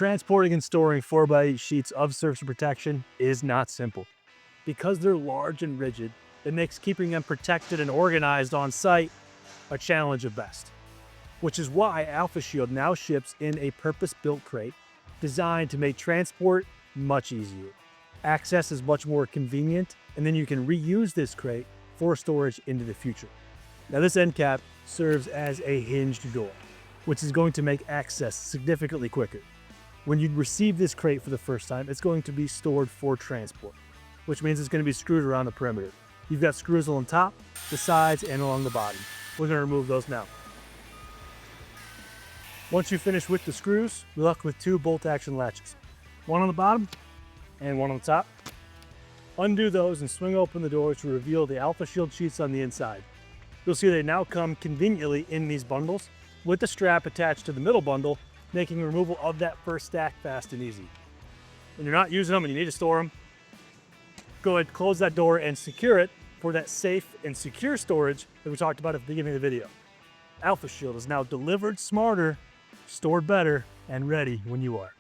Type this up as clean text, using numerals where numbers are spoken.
Transporting and storing 4x8 sheets of surface protection is not simple. Because they're large and rigid, it makes keeping them protected and organized on site a challenge at best. Which is why Alpha Shield now ships in a purpose-built crate designed to make transport much easier. Access is much more convenient, and then you can reuse this crate for storage into the future. Now this end cap serves as a hinged door, which is going to make access significantly quicker. When you receive this crate for the first time, it's going to be stored for transport, which means it's going to be screwed around the perimeter. You've got screws on top, the sides, and along the bottom. We're going to remove those now. Once you finish with the screws, you're left with two bolt action latches. One on the bottom and one on the top. Undo those and swing open the door to reveal the Alpha Shield sheets on the inside. You'll see they now come conveniently in these bundles with the strap attached to the middle bundle, making removal of that first stack fast and easy. When you're not using them and you need to store them, go ahead, close that door and secure it for that safe and secure storage that we talked about at the beginning of the video. Alpha Shield is now delivered smarter, stored better, and ready when you are.